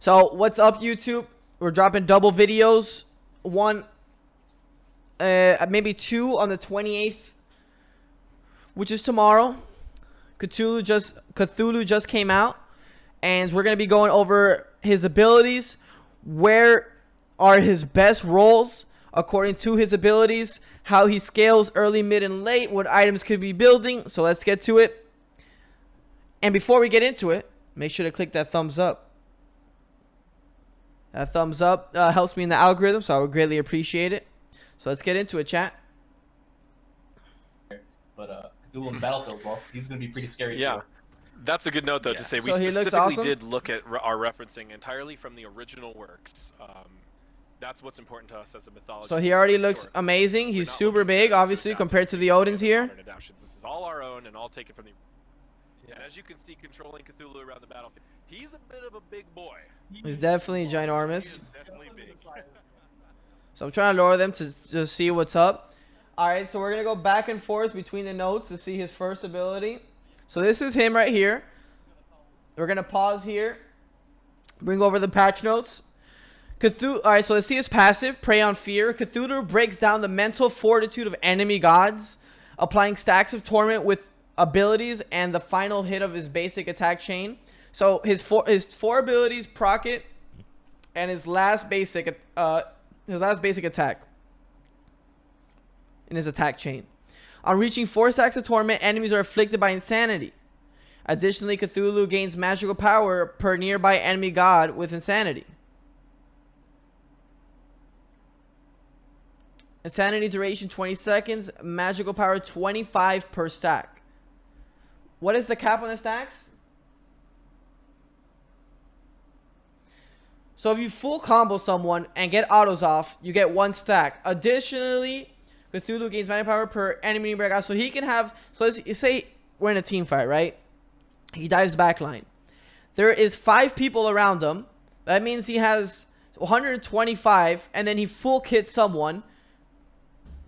So what's up, YouTube? We're dropping double videos. One, maybe two on the 28th, which is tomorrow. Cthulhu just came out, and we're gonna be going over his abilities. Where are his best rolls according to his abilities? How he scales early, mid, and late. What items could be building? So let's get to it. And before we get into it, make sure to click that thumbs up. That thumbs up helps me in the algorithm, so I would greatly appreciate it. So let's get into it, chat. But Cthulhu in Battlefield, well, he's going to be pretty scary too. That's a good note, though, to say we specifically did look at our referencing entirely from the original works. That's what's important to us as a mythology. So he already looks amazing. He's super big, obviously, compared to the Odins here. This is all our own and all taken from the... And as you can see, controlling Cthulhu around the battlefield, he's a bit of a big boy. He's definitely ginormous. He's definitely big. So I'm trying to lower them to just see what's up. Alright, so we're going to go back and forth between the notes to see his first ability. So this is him right here. We're going to pause here. Bring over the patch notes. Alright, so let's see his passive, Prey on Fear. Cthulhu breaks down the mental fortitude of enemy gods, applying stacks of torment with abilities and the final hit of his basic attack chain. So his four abilities, proc it, and his last basic attack in his attack chain. On reaching 4 stacks of torment, enemies are afflicted by insanity. Additionally, Cthulhu gains magical power per nearby enemy god with insanity. Insanity duration 20 seconds, magical power 25 per stack. What is the cap on the stacks? So if you full combo someone and get autos off, you get 1 stack. Additionally, Cthulhu gains magic power per enemy breakout. So he can have, so let's say we're in a team fight, right? He dives backline. There is 5 people around him. That means he has 125, and then he full kits someone.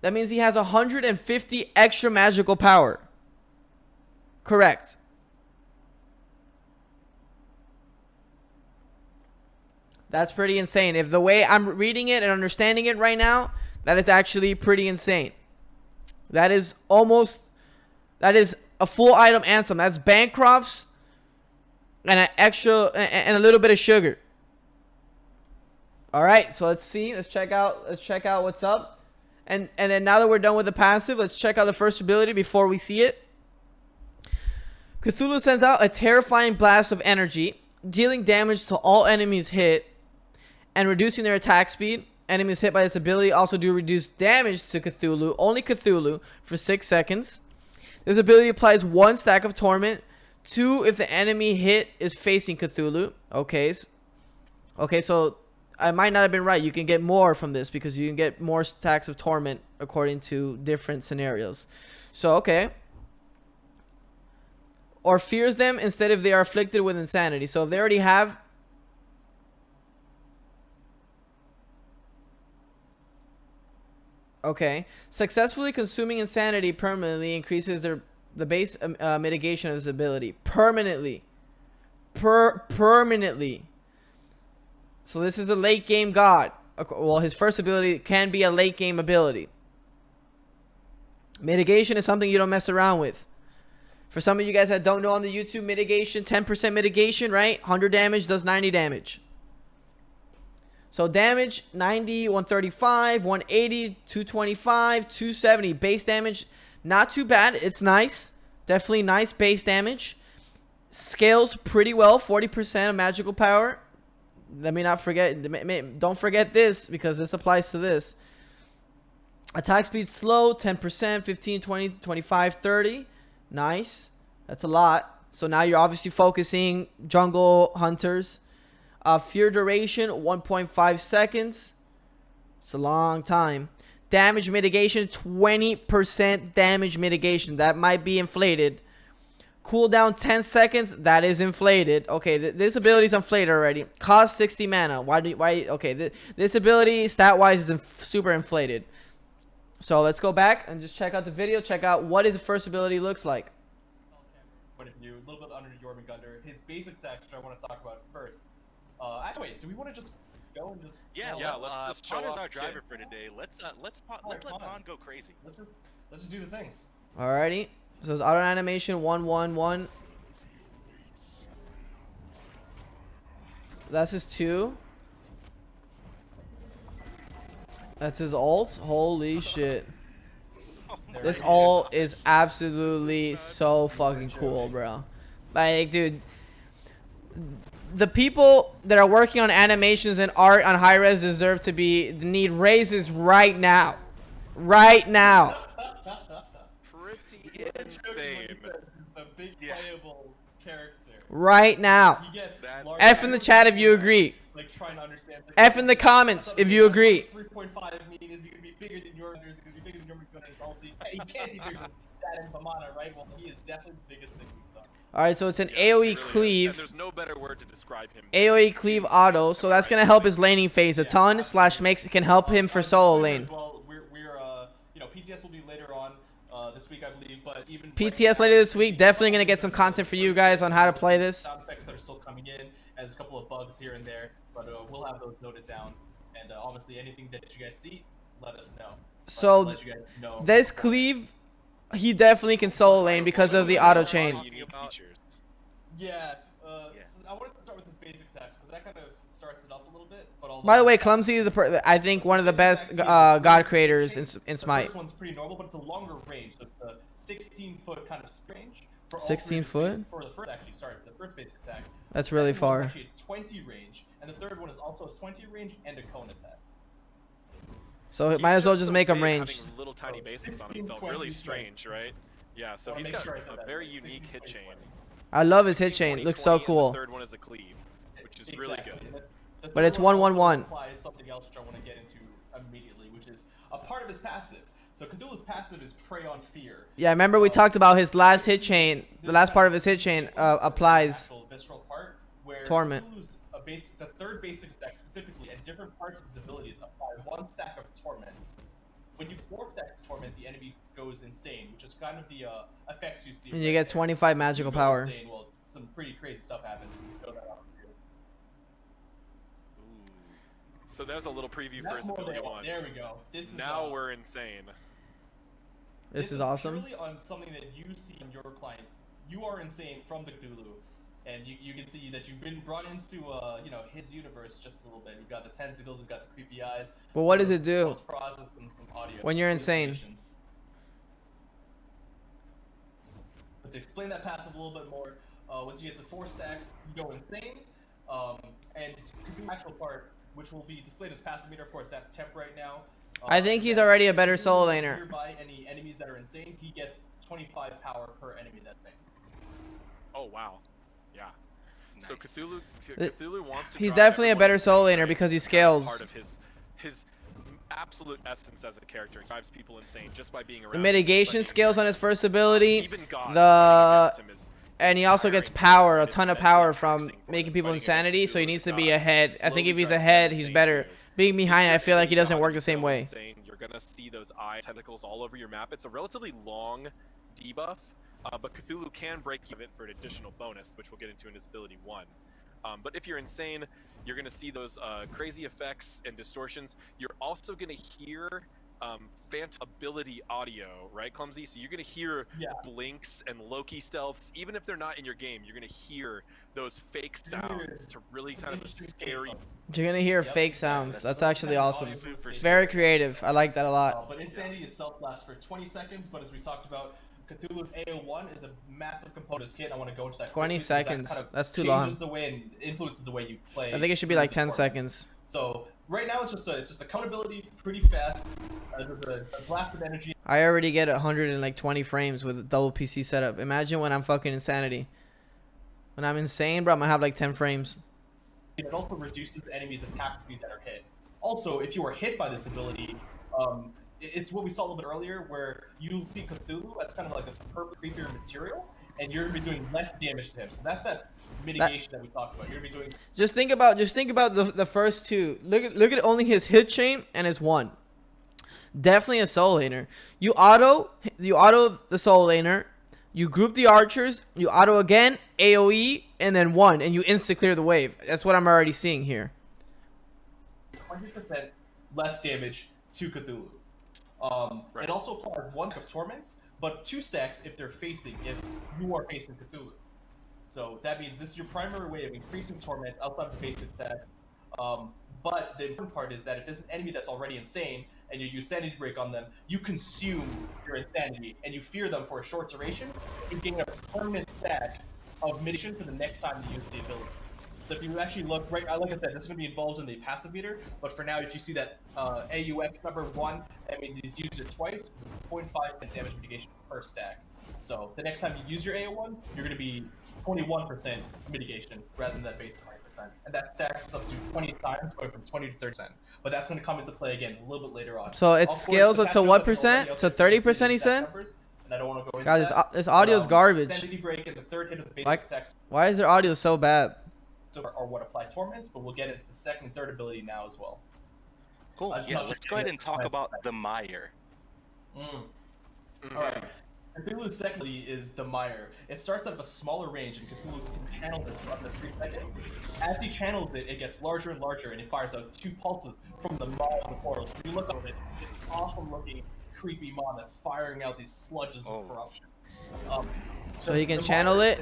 That means he has 150 extra magical power. Correct. That's pretty insane. If the way I'm reading it and understanding it right now, that is actually pretty insane. That is a full item anthem. That's Bancrofts and an extra and a little bit of sugar. All right, so let's see. Let's check out what's up. And then now that we're done with the passive, let's check out the first ability before we see it. Cthulhu sends out a terrifying blast of energy, dealing damage to all enemies hit and reducing their attack speed. Enemies hit by this ability also do reduce damage to Cthulhu, only Cthulhu, for 6 seconds. This ability applies 1 stack of torment, 2 if the enemy hit is facing Cthulhu. Okay, so I might not have been right. You can get more from this because you can get more stacks of torment according to different scenarios. So, okay. Or fears them instead if they are afflicted with insanity. So if they already have... Okay. Successfully consuming insanity permanently increases the base mitigation of this ability. Permanently. Permanently. So this is a late game god. Well, his first ability can be a late game ability. Mitigation is something you don't mess around with. For some of you guys that don't know on the YouTube, mitigation, 10% mitigation, right? 100 damage does 90 damage. So damage, 90, 135, 180, 225, 270. Base damage, not too bad. It's nice. Definitely nice base damage. Scales pretty well, 40% of magical power. Let me not forget, don't forget this because this applies to this. Attack speed slow, 10%, 15, 20, 25, 30. Nice. That's a lot. So now you're obviously focusing jungle hunters. Fear duration, 1.5 seconds. It's a long time. Damage mitigation, 20% damage mitigation. That might be inflated. Cooldown 10 seconds. That is inflated. Okay, this ability is inflated already. Cost 60 mana. Why? Okay, this ability stat-wise is super inflated. So let's go back and just check out the video. Check out what his first ability looks like. Point of view, a little bit under Jormungandr. His basic texture I want to talk about first. Actually, wait, do we want to just go and just? Yeah, let's just show Pon is off our Kin. driver for today. Let's let Pon go crazy. Let's just do the things. Alrighty. So it's auto animation 1-1-1. That's his 2. That's his ult. Holy shit. This ult is absolutely so fucking cool, bro. Like, dude, the people that are working on animations and art on high res deserve to need raises right now. Right now. Pretty insane. The big playable character. Right now. He gets F in the chat if you agree. Like trying to understand. F in the comments if you agree. 3.5 mean is he gonna be bigger than your? Is he gonna be bigger than your ulti? He can't be bigger than that in Pamana, right? Well, he is definitely the biggest thing we've done. Alright, so it's an AoE cleave. And there's no better word to describe him. AoE cleave auto, so that's gonna help his laning phase a ton. Slash can help him for solo lane. Well, we're you know, PTS will be later on this week, I believe, but even PTS later this week, definitely gonna get some content for you guys on how to play this. Sound effects that are still coming in, as a couple of bugs here and there, but we'll have those noted down. And obviously, anything that you guys see, let us know. So Let you guys know. this cleave, he definitely can solo lane because of the auto chain. Yeah, so I wanted to start with this basic attacks because that kind of starts it up a little bit. But By the way, Clumsy is I think one of the best god creators in Smite. The first one's pretty normal, but it's a longer range. So it's the 16-foot kind of range. For all 16 foot? For the first, actually, sorry, for the first basic attack. That's really far. Actually, a 20 range, and the third one is also a 20 range and a cone attack. So it might as well just make him ranged. Having little tiny basics on him felt really strange, right? Yeah, so he's got a very unique hit chain. I love his hit chain. It looks so cool. The third one is a cleave, which is really good. But it's 1-1-1. Something else which I want to get into immediately, which is a part of his passive. So Cthulhu's passive is Prey on Fear. Yeah, remember we talked about his last hit chain. The last part of his hit chain applies visceral part where Torment. The third basic attack specifically, and different parts of his abilities apply 1 stack of torments. When you 4 stack torment, the enemy goes insane, which is kind of the effects you see. And you get 25 magical power. Insane, well, some pretty crazy stuff happens when you show that off too. So there's a little preview for his ability 1. There we go. This is now we're insane. This is awesome. Really on something that you see in your client. You are insane from the Cthulhu. And you can see that you've been brought into you know, his universe just a little bit. You've got the tentacles, you've got the creepy eyes. But what does it do process and some audio when you're insane? But to explain that passive a little bit more, once you get to 4 stacks, you go insane. And the actual part, which will be displayed as passive meter, of course, that's temp right now. I think he's already a better solo laner. Nearby any enemies that are insane, he gets 25 power per enemy that's insane. Oh wow. Yeah. Nice. So Cthulhu wants to. He's definitely a better solo laner because he scales. Part of his absolute essence as a character. He drives people insane just by being around. The mitigation scales on his first ability. Even God and he also gets power, a ton of power from making people insanity. So he needs to be ahead. I think if he's ahead, he's better. Being behind, I feel like he doesn't work the same way. You're gonna see those eye tentacles all over your map. It's a relatively long debuff. But Cthulhu can break you of it for an additional bonus, which we'll get into in his ability 1. But if you're insane, you're going to see those crazy effects and distortions. You're also going to hear phantom ability audio, right, Clumsy? So you're going to hear blinks and Loki stealths. Even if they're not in your game, you're going to hear those fake sounds to really kind of scare you. You're going to hear fake sounds. That's actually awesome. It's very creative. I like that a lot. But Insanity itself lasts for 20 seconds, but as we talked about, Cthulhu's AO1 is a massive component of his kit. I want to go into that 20 seconds. That kind of that's too long. Changes the way and influences the way you play. I think it should be like 10 seconds. So right now it's just accountability pretty fast. There's a blast of energy. I already get 120 frames with a double PC setup. Imagine when I'm fucking Insanity. When I'm insane, bro, I'm gonna have like 10 frames. It also reduces the enemy's attack speed that are hit. Also, if you are hit by this ability, it's what we saw a little bit earlier, where you'll see Cthulhu as kind of like a superb creepier material, and you're gonna be doing less damage to him. So that's that mitigation that we talked about. You're gonna be doing. Just think about the first two. Look at only his hit chain and his 1. Definitely a soul laner. You auto the soul laner, You group the archers, you auto again, AoE, and then 1, and you insta clear the wave. That's what I'm already seeing here. 20% less damage to Cthulhu. It also applies 1 stack of torments, but 2 stacks if you are facing Cthulhu. So that means this is your primary way of increasing torment outside of the basic stat. But the important part is that if there's an enemy that's already insane and you use Sanity Break on them, you consume your insanity and you fear them for a short duration. You gain a permanent stack of mitigation for the next time you use the ability. So if you actually look right, like I said, that's going to be involved in the passive meter. But for now, if you see that AUX number 1, that means he's used it twice, 0.5 damage mitigation per stack. So the next time you use your AO1, you're going to be 21% mitigation rather than that base 20%. And that stacks up to 20 times, going from 20 to 30%. But that's going to come into play again a little bit later on. So it scales up to what percent? To 30%, he said? And I don't want to go into God, that. this audio's garbage. Sanity Break and the third hit of the basic Like, attacks why is their audio so bad? are what apply torments, but we'll get into the second and third ability now as well. Cool. Yeah, let's go ahead and talk about the Mire. Alright. Cthulhu's second ability is the Mire. It starts at a smaller range, and Cthulhu can channel this for up to 3 seconds. As he channels it, it gets larger and larger, and it fires out 2 pulses from the maw of the portal. So if you look at it, it's an awesome-looking, creepy maw that's firing out these sludges of corruption. So he can channel it?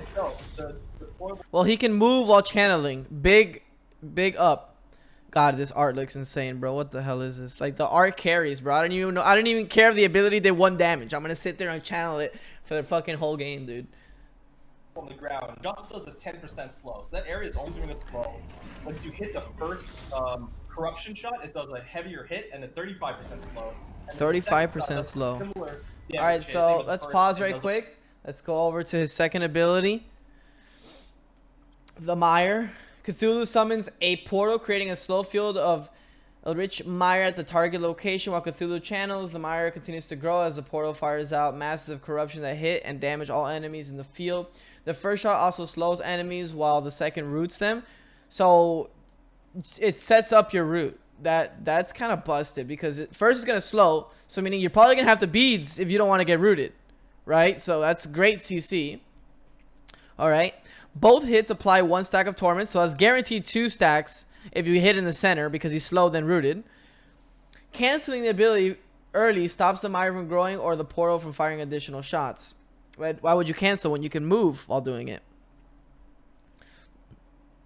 Well, he can move while channeling. Big up. God, this art looks insane, bro. What the hell is this? Like, the art carries, bro. I don't even know. I don't even care if the ability did 1 damage. I'm gonna sit there and channel it for the fucking whole game, dude. On the ground, just does a 10% slow. So that area is only doing a slow. Once you hit the first corruption shot, it does a heavier hit and a 35% slow. 35% slow. Alright, so let's pause right quick. Let's go over to his second ability. The Mire. Cthulhu summons a portal, creating a slow field of a rich mire at the target location. While Cthulhu channels, the mire continues to grow as the portal fires out massive corruption that hit and damage all enemies in the field. The first shot also slows enemies while the second roots them. So it sets up your root. That's kind of busted because first it's going to slow. So meaning you're probably going to have the beads if you don't want to get rooted. Right? So that's great CC. Alright. Both hits apply 1 stack of torment, so that's guaranteed 2 stacks if you hit in the center because he's slow then rooted. Canceling the ability early stops the mire from growing or the portal from firing additional shots. Why would you cancel when you can move while doing it?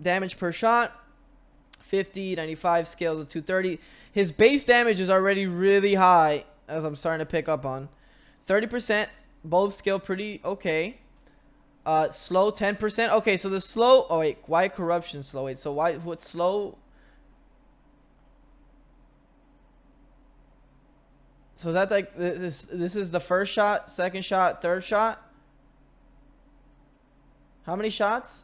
Damage per shot, 50, 95, scales to 230. His base damage is already really high, as I'm starting to pick up on. 30%, both scale pretty okay. Slow 10%. Okay, so the slow. Oh wait, why corruption slow? Wait, so what's slow? So that's like this is the first shot, second shot, third shot. How many shots?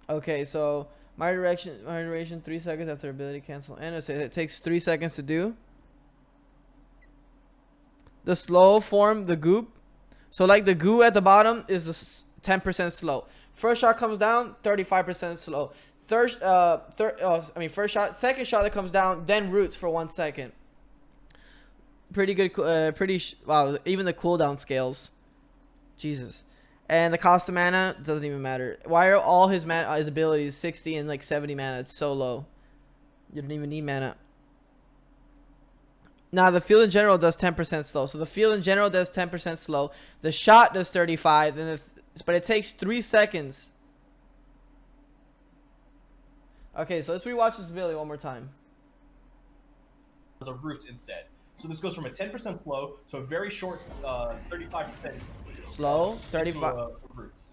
Okay, so my duration 3 seconds after ability cancel. And it takes 3 seconds to do. The slow form, the goop. So like the goo at the bottom is the 10% slow. First shot comes down, 35% slow. First shot, second shot that comes down, then roots for 1 second. Pretty good, wow, even the cooldown scales. Jesus. And the cost of mana doesn't even matter. Why are all his abilities 60 and like 70 mana? It's so low. You don't even need mana. Now, the field in general does 10% slow. So the field in general does 10% slow. The shot does 35. But it takes 3 seconds. Okay, so let's rewatch this ability one more time. As a root instead. So this goes from a 10% slow to a very short 35% slow, 35 roots.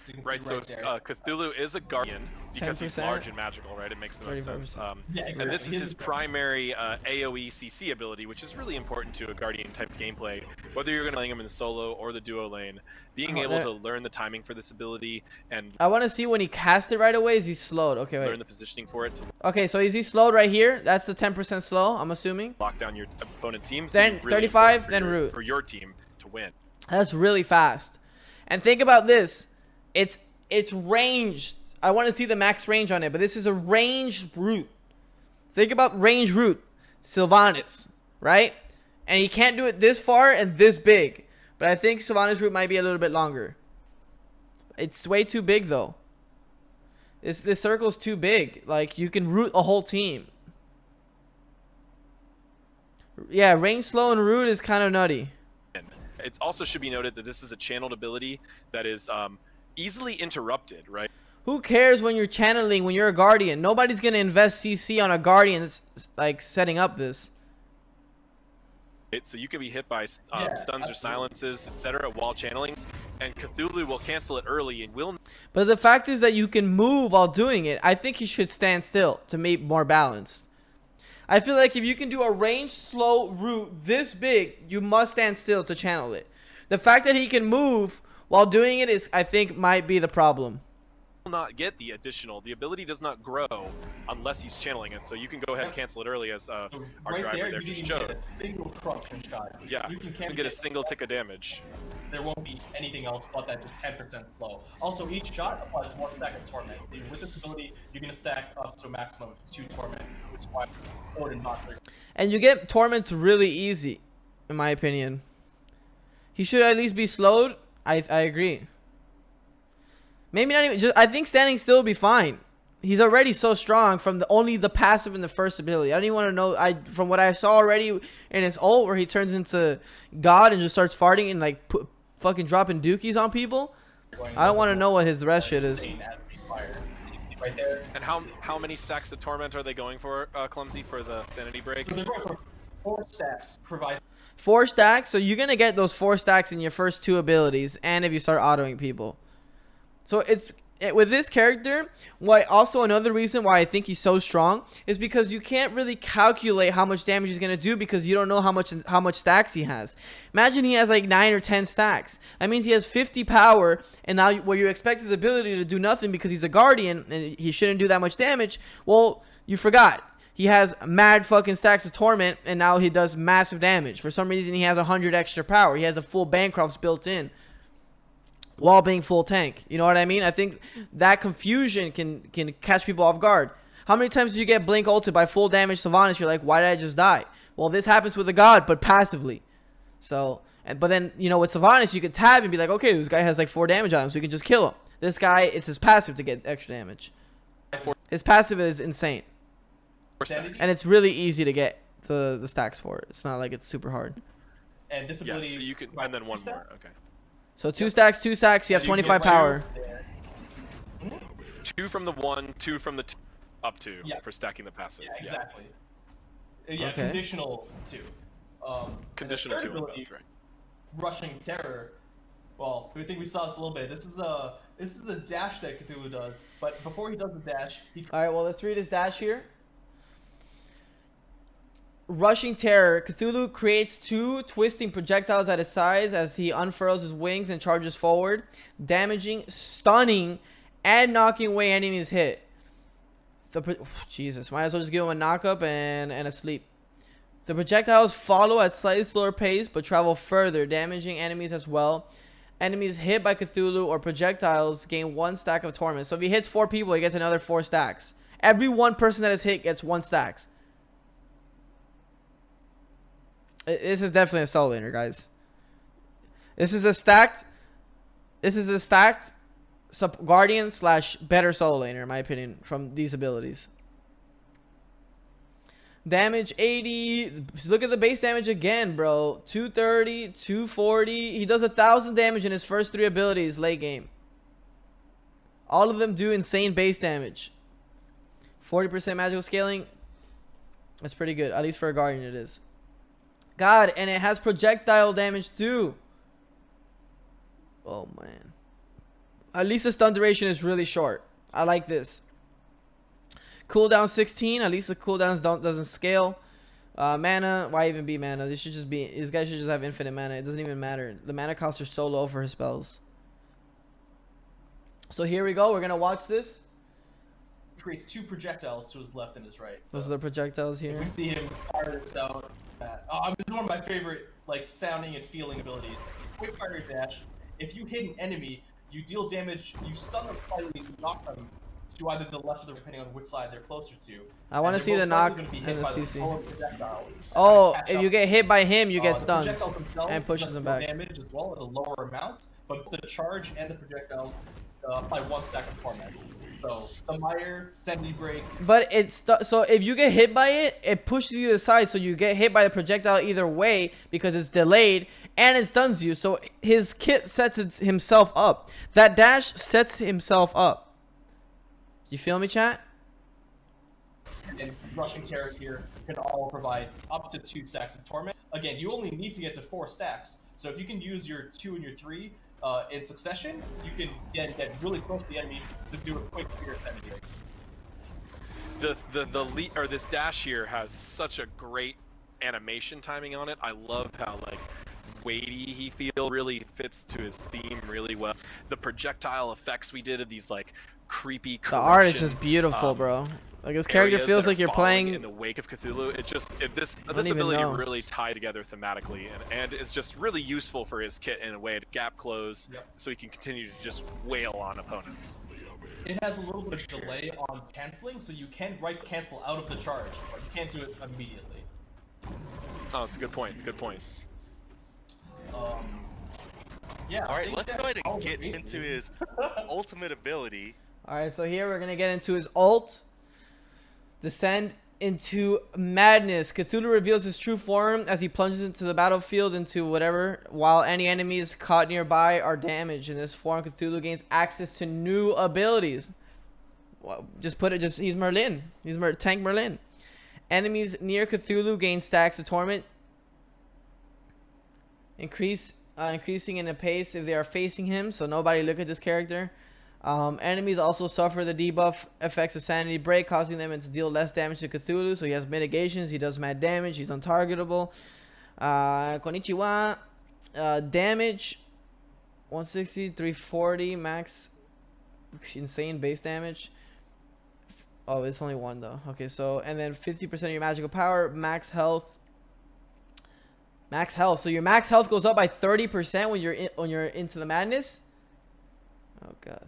So right, so Cthulhu is a guardian because he's 10%. large and magical, right? It makes the most sense. Yeah, exactly. And this is his primary AoE CC ability, which is really important to a guardian type gameplay. Whether you're going to play him in the solo or the duo lane, being able to learn the timing for this ability and I want to see when he cast it right away. Is he slowed? Okay, wait. Learn the positioning for it. Okay, so is he slowed right here? That's the 10% slow, I'm assuming. Lock down your opponent team. So then 35, then root for your team to win. That's really fast. And think about this. It's ranged. I want to see the max range on it, but this is a ranged root. Think about range root, Sylvanas, right? And he can't do it this far and this big. But I think Sylvanas root might be a little bit longer. It's way too big though. This circle's too big. Like, you can root a whole team. Yeah, range slow and root is kind of nutty. It also should be noted that this is a channeled ability that is easily interrupted, right? Who cares when you're channeling, when you're a guardian? Nobody's going to invest CC on a guardian that's, like, setting up this. So you can be hit by stuns or silences, etc. while channeling, and Cthulhu will cancel it early and will... But the fact is that you can move while doing it. I think he should stand still to make more balance. I feel like if you can do a range slow root this big, you must stand still to channel it. The fact that he can move while doing it is, I think, might be the problem. Not get the ability does not grow unless he's channeling it, so you can go ahead and cancel it early, as our driver there just showed. Get a single crunch and shot. Yeah, you can get a single tick of damage. There won't be anything else but that, just 10% slow. Also, each shot applies 1 stack of torment. With this ability, you're going to stack up to a maximum of 2 torment, which is why it's important not to. And you get torment really easy, in my opinion. He should at least be slowed. I agree. Maybe not even. I think standing still will be fine. He's already so strong from only the passive in the first ability. I don't even want to know. From what I saw already in his ult, where he turns into God and just starts farting and like fucking dropping dookies on people. I don't want to know what his rest shit is. Right there. And how many stacks of torment are they going for, Clumsy, for the sanity break? So they're going for 4 stacks. Provide 4 stacks. So you're gonna get those 4 stacks in your first 2 abilities, and if you start autoing people. So with this character, also another reason why I think he's so strong is because you can't really calculate how much damage he's gonna do because you don't know how much stacks he has. Imagine he has like 9 or 10 stacks. That means he has 50 power, and now where you expect his ability to do nothing because he's a guardian and he shouldn't do that much damage. Well, you forgot. He has mad fucking stacks of torment, and now he does massive damage. For some reason, he has 100 extra power. He has a full Bancrofts built in, while being full tank. You know what I mean? I think that confusion can catch people off guard. How many times do you get blink ulted by full damage Sylvanas? You're like, why did I just die? Well, this happens with a god, but passively. So, but then, you know, with Sylvanas, you can tab and be like, okay, this guy has like 4 damage on him, so we can just kill him. This guy, it's his passive to get extra damage. His passive is insane. And it's really easy to get the stacks for it. It's not like it's super hard. And this ability... Yeah, so you can, and then 1 more, okay. So 2 stacks, you have 25 power. 2 from the 1, 2 from the 2, up 2 for stacking the passive. Yeah, exactly. Yeah, Okay. Conditional 2. Conditional 2 on both, right. Rushing Terror. Well, we think we saw this a little bit. This is a dash that Cthulhu does, but before he does the dash, All right, well, let's read his dash here. Rushing Terror. Cthulhu creates 2 twisting projectiles at his sides as he unfurls his wings and charges forward, damaging, stunning, and knocking away enemies hit. Jesus, might as well just give him a knockup and a sleep. The projectiles follow at slightly slower pace but travel further, damaging enemies as well. Enemies hit by Cthulhu or projectiles gain 1 stack of torment. So if he hits 4 people, he gets another 4 stacks. Every 1 person that is hit gets 1 stacks. This is definitely a soul laner, guys. This is a stacked guardian / better soul laner, in my opinion, from these abilities. Damage 80. Look at the base damage again, bro. 230, 240. He does 1,000 damage in his first 3 abilities late game. All of them do insane base damage. 40% magical scaling. That's pretty good. At least for a guardian it is. God, and it has projectile damage too. Oh man. At least the stun duration is really short. I like this. Cooldown 16. At least the cooldowns doesn't scale. Mana, why even be mana? This guy should just have infinite mana. It doesn't even matter. The mana costs are so low for his spells. So here we go. We're gonna watch this. he creates 2 projectiles to his left and his right. So those are the projectiles here. if we see him fire down that. This is one of my favorite like sounding and feeling abilities. Quick fire dash. If you hit an enemy, you deal damage, you stun them slightly, you knock them, to either the left or the right, depending on which side they're closer to. I want to see the knock and the CC. Projectile. Oh, if you get hit by him, you get The stunned projectiles themselves and pushes does him more back. damage as well at a lower amounts, but the charge and the projectiles apply 1 stack of torment. So the Mire, Sanity Break. But it's so if you get hit by it, it pushes you to the side, so you get hit by the projectile either way because it's delayed and it stuns you. So his kit sets himself up. That dash sets himself up. You feel me, chat? And Russian Carrot here can all provide up to 2 stacks of torment. Again, you only need to get to 4 stacks. So if you can use your 2 and your 3 in succession, you can get really close to the enemy to do a quick Spirit Sanity. The lead or this dash here has such a great animation timing on it. I love how like weighty he feels, really fits to his theme really well. The projectile effects we did of these like creepy The art is just beautiful, bro. Like his character feels like you're playing in the wake of Cthulhu. It just this even ability know. really tied together thematically, and it's just really useful for his kit in a way to gap close, so he can continue to just wail on opponents. It has a little bit of delay on canceling, so you can right cancel out of the charge, but you can't do it immediately. Oh, it's a good point. Good point. Yeah. All right, let's go ahead and get into his ultimate ability. Alright, so here we're gonna get into his ult. Descend into madness. Cthulhu reveals his true form as he plunges into the battlefield into whatever, while any enemies caught nearby are damaged. In this form, Cthulhu gains access to new abilities. Well, just put it, he's Merlin. He's Tank Merlin. Enemies near Cthulhu gain stacks of torment. Increasing in a pace if they are facing him, so nobody look at this character. Enemies also suffer the debuff effects of Sanity Break, causing them to deal less damage to Cthulhu. So he has mitigations, he does mad damage, he's untargetable. Konnichiwa. Damage 160, 340 max. Insane base damage. Oh, it's only 1 though. Okay, so and then 50% of your magical power, max health. Max health. So your max health goes up by 30% when you're into the madness. Oh god.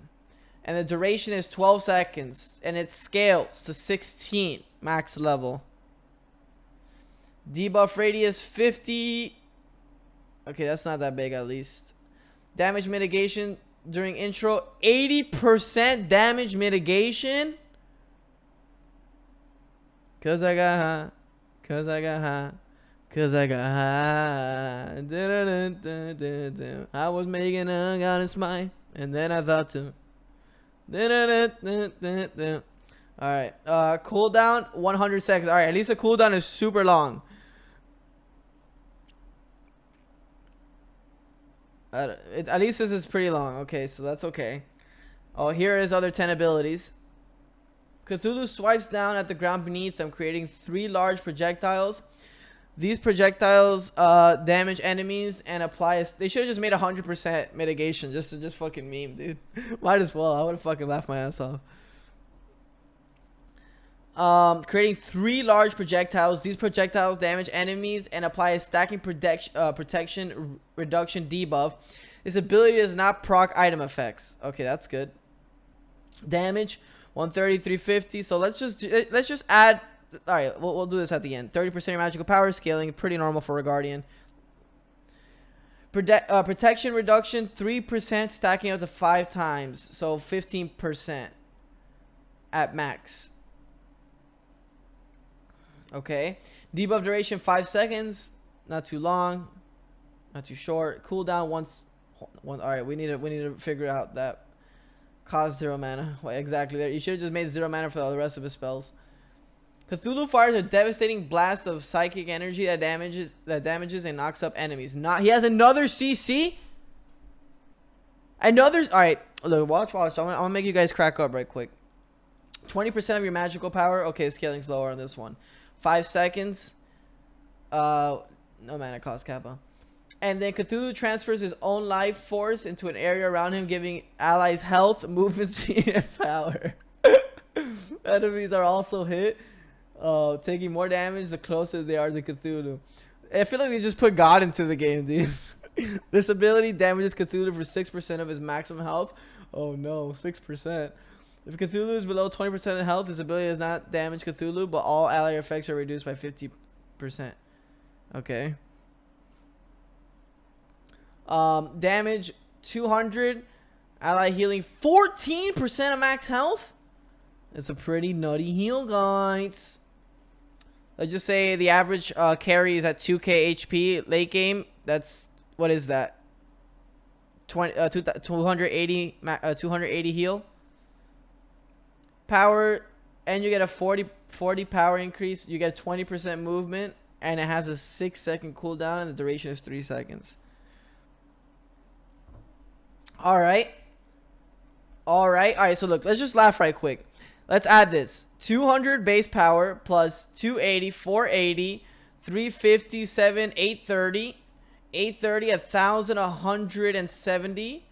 And the duration is 12 seconds. And it scales to 16 max level. Debuff radius 50. Okay, that's not that big at least. Damage mitigation during intro. 80% damage mitigation. Cause I got high. Cause I got high. Cause I got high. I was making a goddess smite. And then I thought to. Alright. Cooldown 100 seconds. Alright, at least the cooldown is super long. At least this is pretty long. Okay, so that's okay. Oh, here is other 10 abilities. Cthulhu swipes down at the ground beneath them, creating 3 large projectiles. These projectiles damage enemies and apply. They should have just made 100% mitigation just to fucking meme, dude. Might as well. I would have fucking laughed my ass off. Creating 3 large projectiles. These projectiles damage enemies and apply a stacking protection reduction debuff. This ability does not proc item effects. Okay, that's good. Damage 130, 350. So let's just add. All right, we'll do this at the end. 30% of your magical power scaling, pretty normal for a guardian. Protection reduction 3%, stacking up to 5 times, so 15% at max. Okay, debuff duration 5 seconds, not too long, not too short. Cooldown once. All right, we need to figure out that. Cost 0 mana. Well, exactly there. You should have just made 0 mana for all the rest of his spells. Cthulhu fires a devastating blast of psychic energy that damages and knocks up enemies. He has another CC. Alright, look, watch. I'm gonna make you guys crack up right quick. 20% of your magical power. Okay, scaling slower on this one. 5 seconds. No mana cost kappa. And then Cthulhu transfers his own life force into an area around him, giving allies health, movement speed, and power. Enemies are also hit. Taking more damage the closer they are to Cthulhu. I feel like they just put God into the game, dude. This ability damages Cthulhu for 6% of his maximum health. Oh no, 6%. If Cthulhu is below 20% of health, this ability does not damage Cthulhu, but all ally effects are reduced by 50%. Okay. Damage 200. Ally healing 14% of max health. It's a pretty nutty heal, guys. Let's just say the average carry is at 2k HP late game. That's, what is that? 280 heal. Power, and you get a 40 power increase. You get 20% movement, and it has a 6-second cooldown, and the duration is 3 seconds. All right. So look, let's just laugh right quick. Let's add this: 200 base power plus 280, 480, 357, 830, 1,170.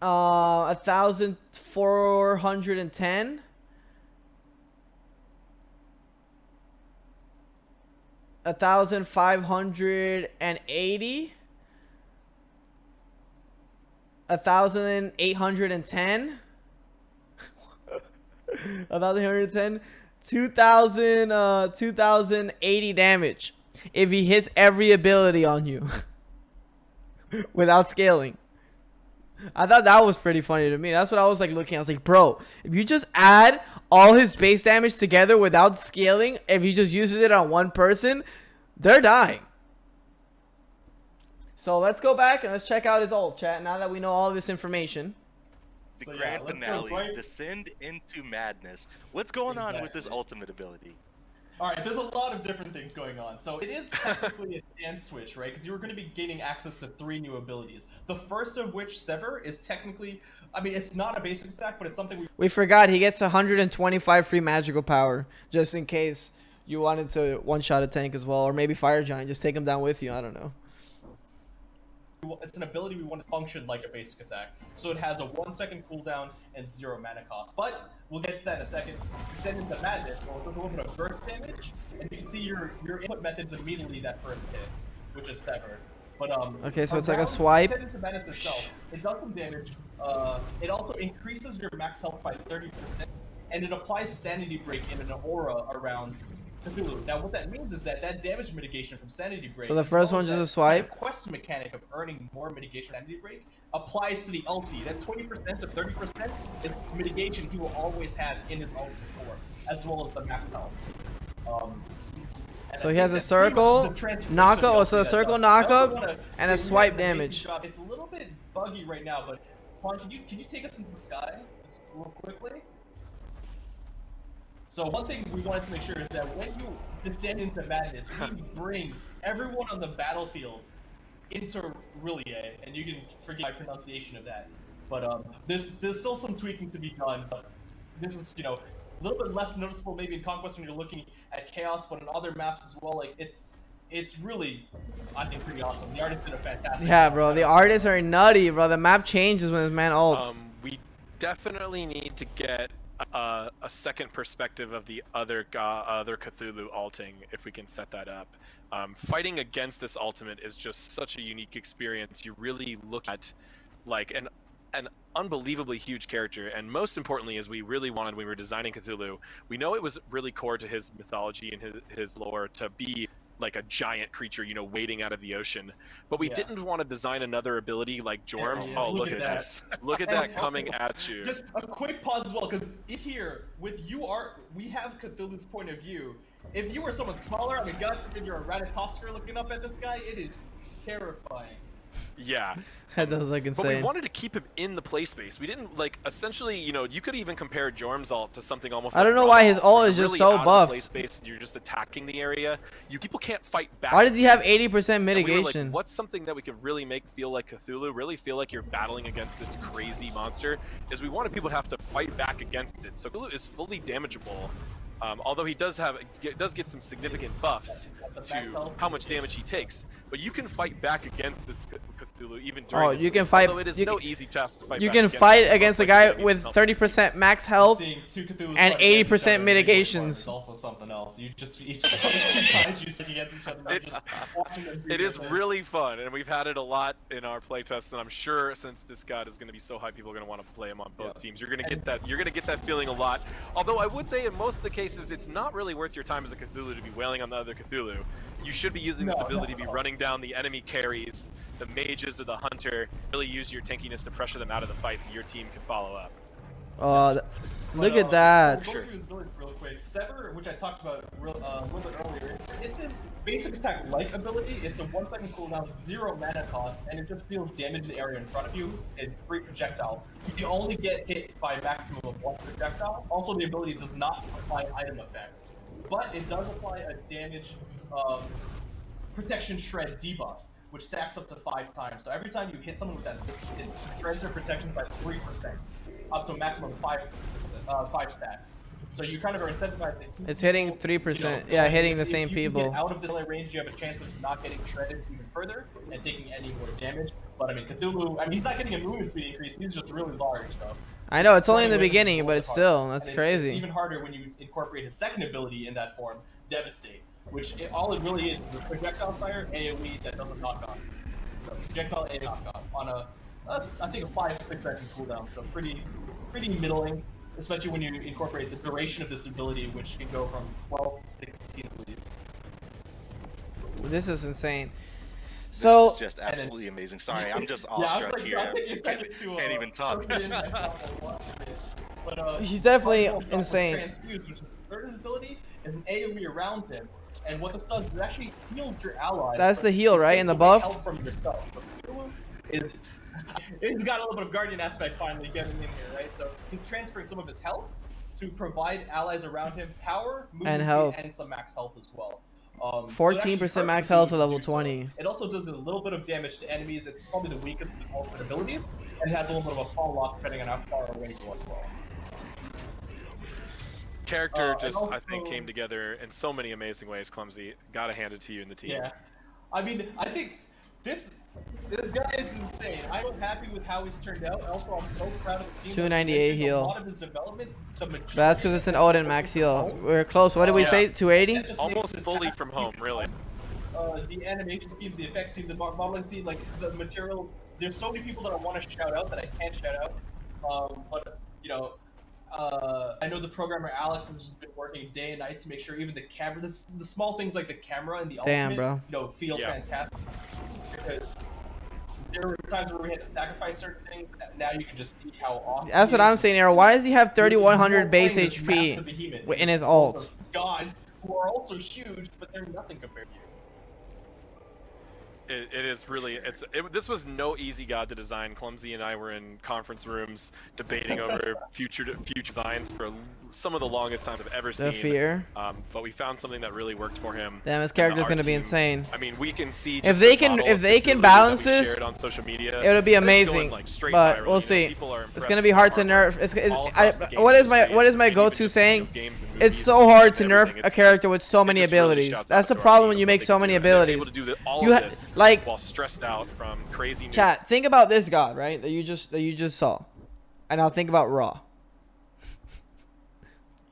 1,410, 1,580, 1,810, 1,810, 2,080 damage if he hits every ability on you without scaling. I thought that was pretty funny to me. That's what I was like looking at. I was like, bro, if you just add all his base damage together without scaling, if he just uses it on one person, they're dying. So let's go back and let's check out his ult, chat, now that we know all this information. The grand finale, Descend into Madness. What's going on with this ultimate ability? Alright, there's a lot of different things going on. So it is technically a stand switch, right? Because you were going to be gaining access to 3 new abilities. The first of which, Sever, is technically... I mean, it's not a basic attack, but it's something we forgot. He gets 125 free magical power, just in case you wanted to one-shot a tank as well. Or maybe Fire Giant. Just take him down with you. I don't know. It's an ability we want to function like a basic attack. So it has a 1-second cooldown and 0 mana cost. But we'll get to that in a second. Then into Madness, well, it does a little bit of burst damage, and you can see your input methods immediately that first hit, which is Sever. But okay, so it's like a swipe. Descend into Madness itself, it does some damage. It also increases your max health by 30%, and it applies Sanity Break in an aura around Cthulhu. Now, what that means is that damage mitigation from Sanity Break. So the first one's just a swipe. The quest mechanic of earning more mitigation Sanity Break applies to the ulti. That 20% to 30% is mitigation he will always have in his ulti before, as well as the max health. So he has a circle knockup, or so a circle knockup, and a swipe damage. It's a little bit buggy right now, but Juan, can you take us into the sky just real quickly? So one thing we wanted to make sure is that when you descend into Madness, we bring everyone on the battlefield into Relie, and you can forgive my pronunciation of that. But there's still some tweaking to be done. But this is, you know, a little bit less noticeable maybe in Conquest when you're looking at Chaos, but on other maps as well. Like it's really, I think, pretty awesome. The artists did a fantastic job. Bro, the artists are nutty, bro. The map changes when this man ults. We definitely need to get a second perspective of the other Cthulhu ulting, if we can set that up. Fighting against this ultimate is just such a unique experience. You really look at like an unbelievably huge character, and most importantly, as we really wanted when we were designing Cthulhu, we know it was really core to his mythology and his lore to be like a giant creature, you know, wading out of the ocean. But we didn't want to design another ability like Jorm's. Yeah, oh, look at that. Look at that coming at you. Just a quick pause as well, because here, with we have Cthulhu's point of view. If you were someone smaller, I mean, God forbid you're a Ratatosker looking up at this guy, it is terrifying. Yeah. That does look insane. But we wanted to keep him in the play space. We didn't, like, essentially, you know, you could even compare Jorm's ult to something almost I don't know why his ult is just so buffed. Play space, you're just attacking the area. People can't fight back. Why does he have 80% mitigation? We were like, what's something that we could really make feel like Cthulhu, really feel like you're battling against this crazy monster, is we wanted people to have to fight back against it. So Cthulhu is fully damageable Although he does get some significant buffs to how much damage he takes, but you can fight back against this Cthulhu even during. Oh, you can fight. Although it is no easy task to fight. You back can against fight him, against a most guy likely with enemies 30% max health Seeing two Cthulhus and fight against 80% each other mitigations. is also something else. You just two kaijus fighting against each other. Just watching them It is beat really fun, and we've had it a lot in our playtests, and I'm sure since this god is going to be so high, people are going to want to play him on both teams. You're going to get that. You're going to get that feeling a lot. Although I would say in most of the cases, it's not really worth your time as a Cthulhu to be wailing on the other Cthulhu. You should be using this ability to be running down the enemy carries, the mages or the hunter. Really use your tankiness to pressure them out of the fight so your team can follow up. Oh, look at that. We'll go through his ability real quick. Sever, which I talked about a little bit earlier, it's his basic attack-like ability. It's a 1-second cooldown, 0 mana cost, and it just deals damage to the area in front of you in 3 projectiles. You can only get hit by a maximum of 1 projectile. Also, the ability does not apply item effects, but it does apply a damage protection shred debuff, which stacks up to 5 times. So every time you hit someone with that, it shreds their protection by 3%, up to a maximum of 5 stacks. So you kind of are incentivized. It's hitting 3%. Yeah, hitting the same if you people. Get out of the melee range, you have a chance of not getting shredded even further and taking any more damage. But I mean, Cthulhu, he's not getting a movement speed increase. He's just really large, so. I know it's only in the beginning, but it's still that's It's crazy. even harder when you incorporate his second ability in that form, Devastate, which all it really is a projectile fire AoE that doesn't knock on. So projectile AoE knock on a, I think a 5 to 6 second cooldown, so pretty middling, especially when you incorporate the duration of this ability, which can go from 12 to 16, I believe. This is insane. This So is just absolutely amazing. Sorry, I'm just Yeah, I was awestruck like, here. I think you Can't even talk. But, he's definitely Artsaavy also insane. Transfuse, which is the third ability, is an AoE around him. And what this does is it actually heals your allies. That's the heal, It right? takes And the away buff? health from yourself. But Cthulhu is, it's got a little bit of Guardian aspect finally getting in here, right? So he's transferring some of his health to provide allies around him power, movement And speed, health. and some max health as well. So it 14% actually hurts max the health Cthulhu at to level do so. 20. It also does a little bit of damage to enemies. It's probably the weakest of the ultimate abilities, and it has a little bit of a fall off depending on how far away you go as well. Character And I think, also- came together in so many amazing ways. Clumsy, gotta hand it to you and the team. Yeah, I mean, I think this guy is insane. I'm happy with how he's turned out. Also, I'm so proud of the team. 298 A heal. lot of his development, That's because it's an Odin max heal. We're close. What did we Yeah. say? 280? Almost fully from home, really. The animation team, the effects team, the modeling team, like the materials. There's so many people that I want to shout out that I can't shout out. But you know, I know the programmer Alex has just been working day and night to make sure even the camera, the small things like the camera and the Damn, ultimate, bro. you know, feel fantastic. Because there were times where we had to sacrifice certain things. Now you can just see how awesome. That's what I'm saying, Arrow. Why does he have You're 3100 base playing this HP massive behemoth in his against ult? those gods who are also huge, but they're nothing compared to you. It is really, this was no easy god to design. Clumsy and I were in conference rooms debating over future designs for some of the longest times I've ever seen. The fear. But we found something that really worked for him. Damn, his And character's our gonna be team- insane. I mean, we can see If just they the can- model if of they can Cthulhu balance that we this, shared on social media. It'll be It's amazing. going, like, straight But viral. we'll You know, see. people are It's impressed gonna be with hard our to artwork nerf. all across the game What is industry, my and even go-to just, saying? you know, games and It's movies so and hard to everything. nerf a It's- character with so many it just really abilities. shouts That's out the to our problem team when you of make what so they many can do, and they're abilities. able to do all You of this like while stressed out from crazy new chat. Think about this god, right? That you just saw, and now think about Raw.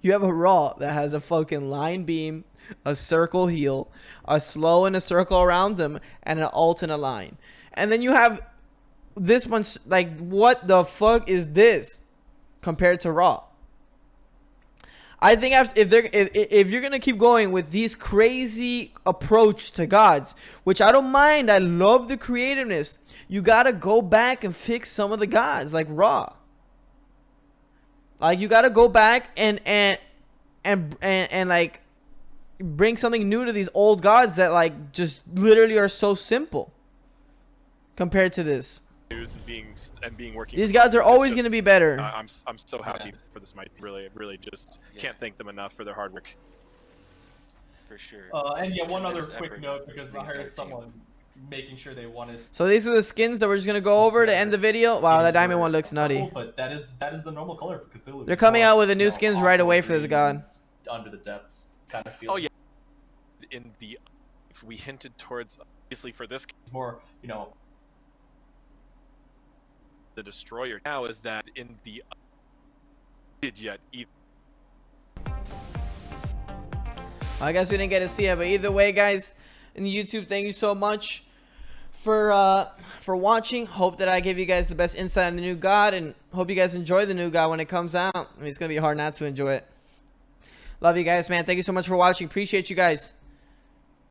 You have a Raw that has a fucking line beam, a circle heal, a slow and a circle around them, and an ult and a line. And then you have this one's like, what the fuck is this compared to Raw? I think if you're gonna keep going with these crazy approach to gods, which I don't mind, I love the creativeness. You gotta go back and fix some of the gods like Raw. Like you gotta go back and like bring something new to these old gods that like just literally are so simple compared to this. news and being working. These gods are always gonna be better. I'm so happy for the Smite team. Really just can't thank them enough for their hard work. For sure. And yeah, one other Tremendous quick effort note, because I from the entire heard someone making sure they wanted. So these are the skins that we're just gonna go over to end the video. Wow, that diamond one looks nutty. But that is the normal color for Cthulhu. They're coming out with the new You know, skins right away for this green, god. under the depths kind of feel. Oh yeah. In the, if we hinted towards, obviously for this It's more, you know, the destroyer now is that in the yet either. I guess we didn't get to see it, but either way, guys, in YouTube, thank you so much for watching. Hope that I gave you guys the best insight on the new god, and hope you guys enjoy the new god when it comes out. I mean, it's gonna be hard not to enjoy it. Love you guys, man. Thank you so much for watching. Appreciate you guys.